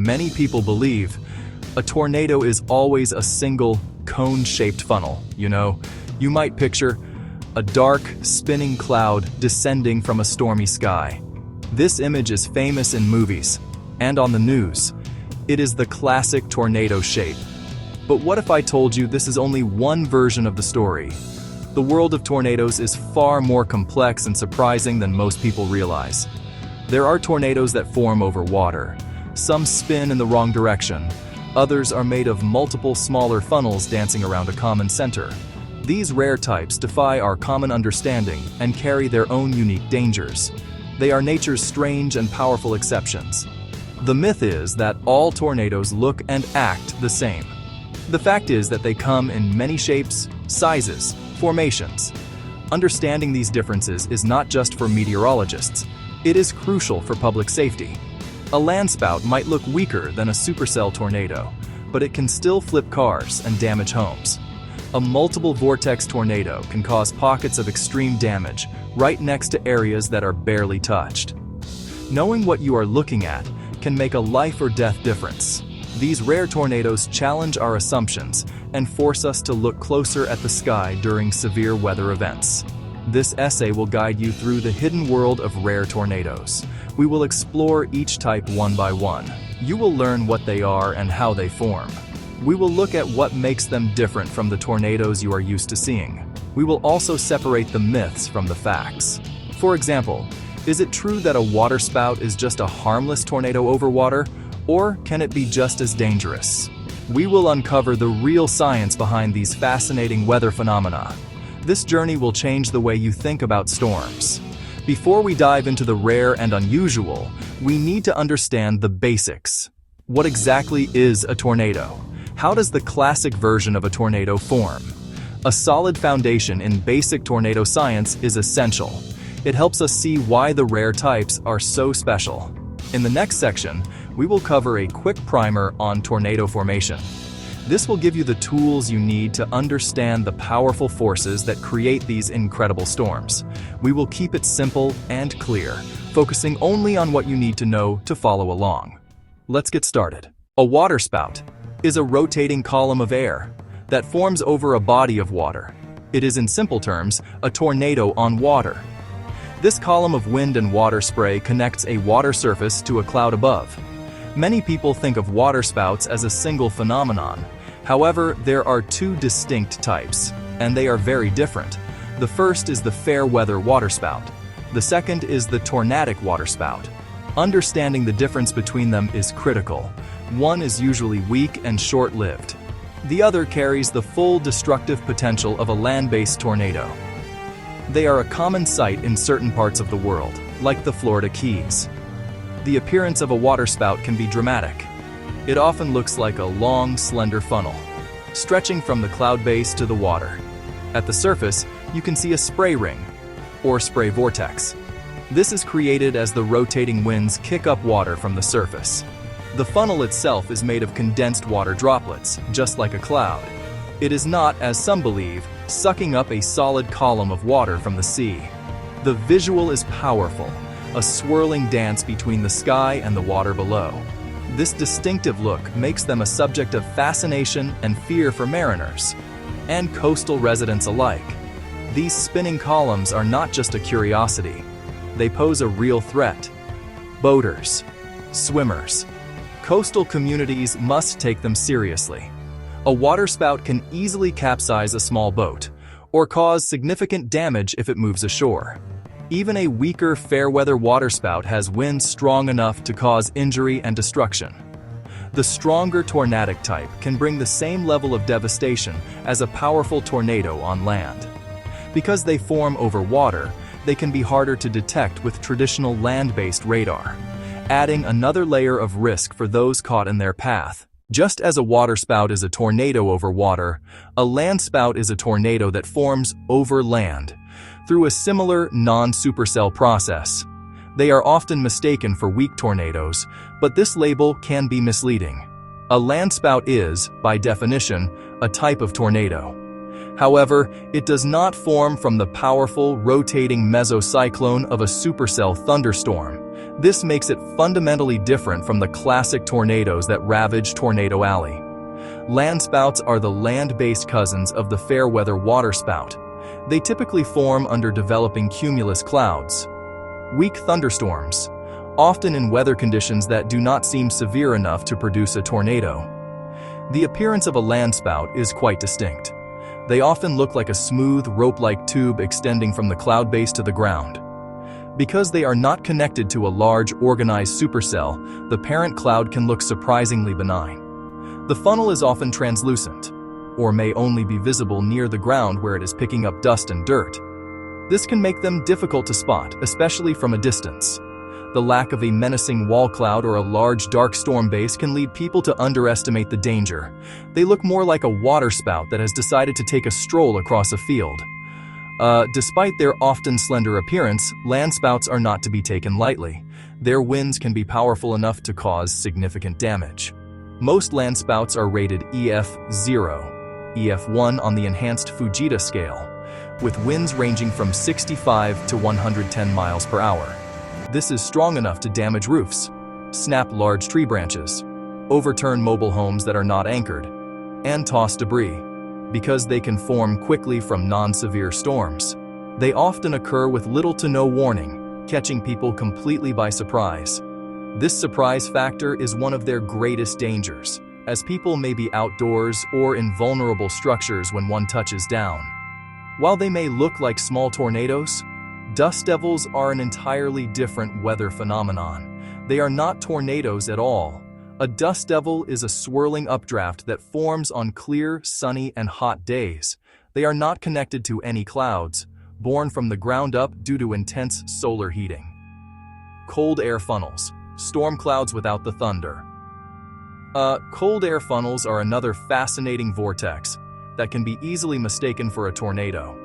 many people believe, a tornado is always a single, cone-shaped funnel. You might picture a dark, spinning cloud descending from a stormy sky. This image is famous in movies and on the news. It is the classic tornado shape. But what if I told you this is only one version of the story? The world of tornadoes is far more complex and surprising than most people realize. There are tornadoes that form over water. Some spin in the wrong direction. Others are made of multiple smaller funnels dancing around a common center. These rare types defy our common understanding and carry their own unique dangers. They are nature's strange and powerful exceptions. The myth is that all tornadoes look and act the same. The fact is that they come in many shapes, sizes, formations. Understanding these differences is not just for meteorologists. It is crucial for public safety. A landspout might look weaker than a supercell tornado, but it can still flip cars and damage homes. A multiple vortex tornado can cause pockets of extreme damage right next to areas that are barely touched. Knowing what you are looking at can make a life or death difference. These rare tornadoes challenge our assumptions and force us to look closer at the sky during severe weather events. This essay will guide you through the hidden world of rare tornadoes. We will explore each type one by one. You will learn what they are and how they form. We will look at what makes them different from the tornadoes you are used to seeing. We will also separate the myths from the facts. For example, is it true that a waterspout is just a harmless tornado over water, or can it be just as dangerous? We will uncover the real science behind these fascinating weather phenomena. This journey will change the way you think about storms. Before we dive into the rare and unusual, we need to understand the basics. What exactly is a tornado? How does the classic version of a tornado form? A solid foundation in basic tornado science is essential. It helps us see why the rare types are so special. In the next section, we will cover a quick primer on tornado formation. This will give you the tools you need to understand the powerful forces that create these incredible storms. We will keep it simple and clear, focusing only on what you need to know to follow along. Let's get started. A waterspout is a rotating column of air that forms over a body of water. It is, in simple terms, a tornado on water. This column of wind and water spray connects a water surface to a cloud above. Many people think of waterspouts as a single phenomenon. However, there are two distinct types, and they are very different. The first is the fair weather waterspout. The second is the tornadic waterspout. Understanding the difference between them is critical. One is usually weak and short-lived. The other carries the full destructive potential of a land-based tornado. They are a common sight in certain parts of the world, like the Florida Keys. The appearance of a waterspout can be dramatic. It often looks like a long, slender funnel, stretching from the cloud base to the water. At the surface, you can see a spray ring, or spray vortex. This is created as the rotating winds kick up water from the surface. The funnel itself is made of condensed water droplets, just like a cloud. It is not, as some believe, sucking up a solid column of water from the sea. The visual is powerful, a swirling dance between the sky and the water below. This distinctive look makes them a subject of fascination and fear for mariners and coastal residents alike. These spinning columns are not just a curiosity. They pose a real threat. Boaters, swimmers, coastal communities must take them seriously. A waterspout can easily capsize a small boat or cause significant damage if it moves ashore. Even a weaker fair-weather waterspout has winds strong enough to cause injury and destruction. The stronger tornadic type can bring the same level of devastation as a powerful tornado on land. Because they form over water, they can be harder to detect with traditional land-based radar, adding another layer of risk for those caught in their path. Just as a waterspout is a tornado over water, a landspout is a tornado that forms over land, through a similar non-supercell process. They are often mistaken for weak tornadoes, but this label can be misleading. A landspout is, by definition, a type of tornado. However, it does not form from the powerful, rotating mesocyclone of a supercell thunderstorm. This makes it fundamentally different from the classic tornadoes that ravage Tornado Alley. Landspouts are the land-based cousins of the fair-weather waterspout. They typically form under developing cumulus clouds. Weak thunderstorms, often in weather conditions that do not seem severe enough to produce a tornado. The appearance of a landspout is quite distinct. They often look like a smooth, rope-like tube extending from the cloud base to the ground. Because they are not connected to a large, organized supercell, the parent cloud can look surprisingly benign. The funnel is often translucent, or may only be visible near the ground where it is picking up dust and dirt. This can make them difficult to spot, especially from a distance. The lack of a menacing wall cloud or a large dark storm base can lead people to underestimate the danger. They look more like a waterspout that has decided to take a stroll across a field. Despite their often slender appearance, landspouts are not to be taken lightly. Their winds can be powerful enough to cause significant damage. Most landspouts are rated EF0, EF1 on the enhanced Fujita scale, with winds ranging from 65 to 110 miles per hour. This is strong enough to damage roofs, snap large tree branches, overturn mobile homes that are not anchored, and toss debris. Because they can form quickly from non-severe storms, they often occur with little to no warning, catching people completely by surprise. This surprise factor is one of their greatest dangers, as people may be outdoors or in vulnerable structures when one touches down. While they may look like small tornadoes, dust devils are an entirely different weather phenomenon. They are not tornadoes at all. A dust devil is a swirling updraft that forms on clear, sunny, and hot days. They are not connected to any clouds, born from the ground up due to intense solar heating. Cold air funnels, storm clouds without the thunder. Cold air funnels are another fascinating vortex that can be easily mistaken for a tornado.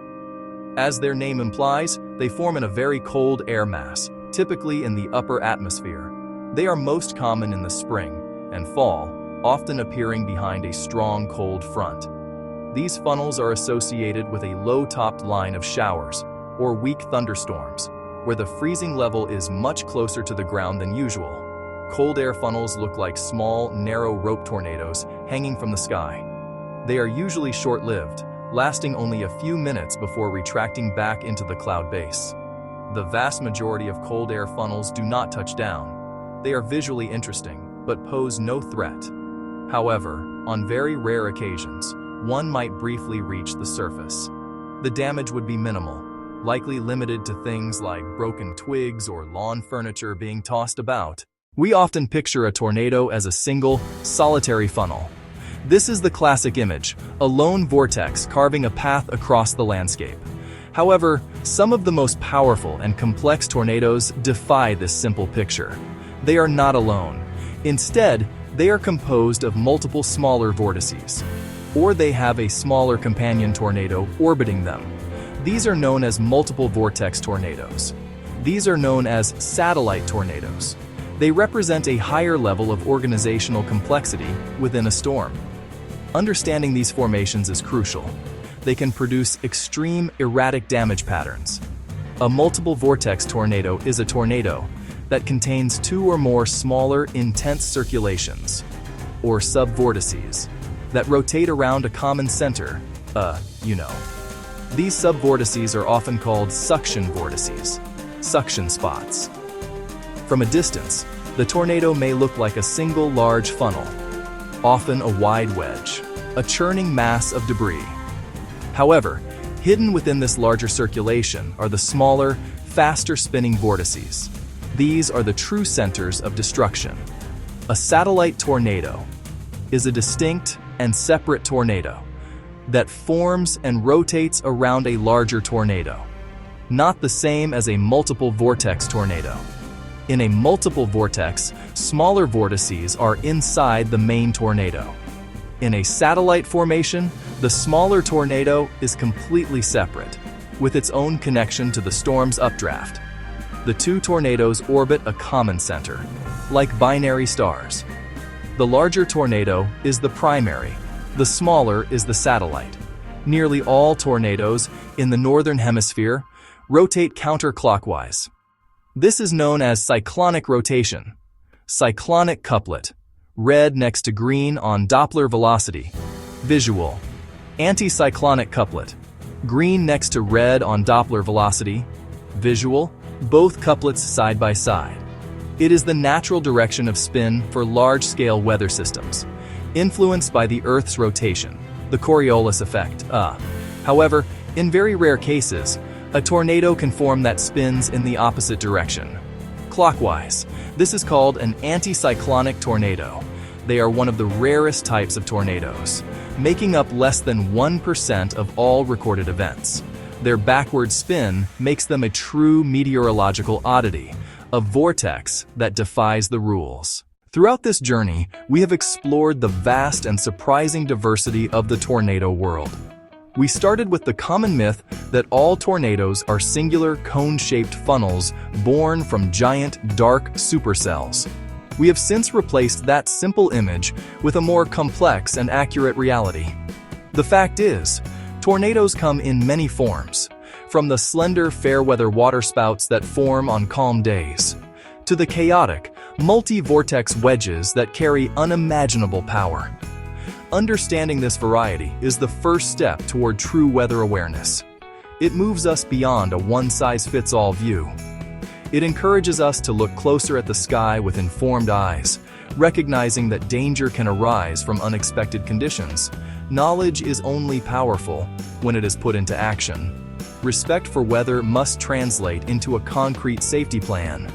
As their name implies, they form in a very cold air mass, typically in the upper atmosphere. They are most common in the spring and fall, often appearing behind a strong cold front. These funnels are associated with a low-topped line of showers, or weak thunderstorms, where the freezing level is much closer to the ground than usual. Cold air funnels look like small, narrow rope tornadoes hanging from the sky. They are usually short-lived, lasting only a few minutes before retracting back into the cloud base. The vast majority of cold air funnels do not touch down. They are visually interesting, but pose no threat. However, on very rare occasions, one might briefly reach the surface. The damage would be minimal, likely limited to things like broken twigs or lawn furniture being tossed about. We often picture a tornado as a single, solitary funnel. This is the classic image, a lone vortex carving a path across the landscape. However, some of the most powerful and complex tornadoes defy this simple picture. They are not alone. Instead, they are composed of multiple smaller vortices, or they have a smaller companion tornado orbiting them. These are known as multiple vortex tornadoes. These are known as satellite tornadoes. They represent a higher level of organizational complexity within a storm. Understanding these formations is crucial. They can produce extreme, erratic damage patterns. A multiple vortex tornado is a tornado that contains two or more smaller, intense circulations, or subvortices, that rotate around a common center, These subvortices are often called suction vortices, suction spots. From a distance, the tornado may look like a single large funnel, often a wide wedge, a churning mass of debris. However, hidden within this larger circulation are the smaller, faster spinning vortices. These are the true centers of destruction. A satellite tornado is a distinct and separate tornado that forms and rotates around a larger tornado, not the same as a multiple vortex tornado. In a multiple vortex, smaller vortices are inside the main tornado. In a satellite formation, the smaller tornado is completely separate, with its own connection to the storm's updraft. The two tornadoes orbit a common center, like binary stars. The larger tornado is the primary, the smaller is the satellite. Nearly all tornadoes in the northern hemisphere rotate counterclockwise. This is known as cyclonic rotation. Cyclonic couplet. Red next to green on Doppler velocity. Visual. Anticyclonic couplet. Green next to red on Doppler velocity. Visual. Both couplets side by side. It is the natural direction of spin for large-scale weather systems, influenced by the Earth's rotation, the Coriolis effect. However, in very rare cases, a tornado can form that spins in the opposite direction. Clockwise. This is called an anticyclonic tornado. They are one of the rarest types of tornadoes, making up less than 1% of all recorded events. Their backward spin makes them a true meteorological oddity, a vortex that defies the rules. Throughout this journey, we have explored the vast and surprising diversity of the tornado world. We started with the common myth that all tornadoes are singular cone-shaped funnels born from giant, dark supercells. We have since replaced that simple image with a more complex and accurate reality. The fact is, tornadoes come in many forms, from the slender fair-weather waterspouts that form on calm days, to the chaotic, multi-vortex wedges that carry unimaginable power. Understanding this variety is the first step toward true weather awareness. It moves us beyond a one-size-fits-all view. It encourages us to look closer at the sky with informed eyes, recognizing that danger can arise from unexpected conditions. Knowledge is only powerful when it is put into action. Respect for weather must translate into a concrete safety plan.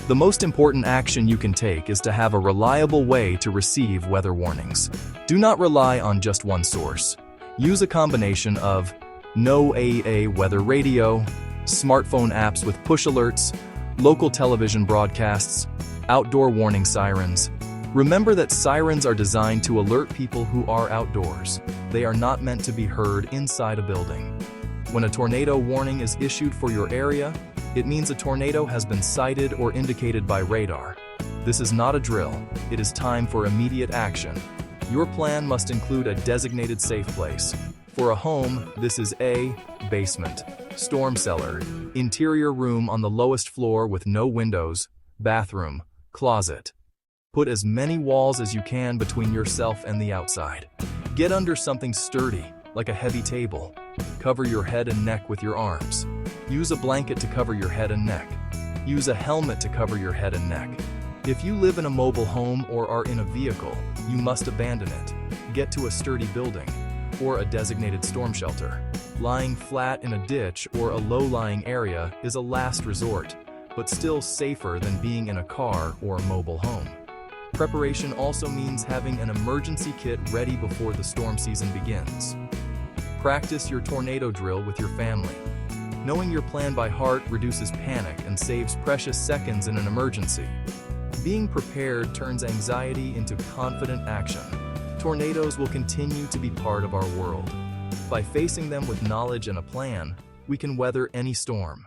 The most important action you can take is to have a reliable way to receive weather warnings. Do not rely on just one source. Use a combination of NOAA weather radio, smartphone apps with push alerts, local television broadcasts, outdoor warning sirens. Remember that sirens are designed to alert people who are outdoors. They are not meant to be heard inside a building. When a tornado warning is issued for your area, it means a tornado has been sighted or indicated by radar. This is not a drill. It is time for immediate action. Your plan must include a designated safe place. For a home, this is A, basement, storm cellar, interior room on the lowest floor with no windows, bathroom, closet. Put as many walls as you can between yourself and the outside. Get under something sturdy, like a heavy table. Cover your head and neck with your arms. Use a blanket to cover your head and neck. Use a helmet to cover your head and neck. If you live in a mobile home or are in a vehicle, you must abandon it. Get to a sturdy building or a designated storm shelter. Lying flat in a ditch or a low-lying area is a last resort, but still safer than being in a car or a mobile home. Preparation also means having an emergency kit ready before the storm season begins. Practice your tornado drill with your family. Knowing your plan by heart reduces panic and saves precious seconds in an emergency. Being prepared turns anxiety into confident action. Tornadoes will continue to be part of our world. By facing them with knowledge and a plan, we can weather any storm.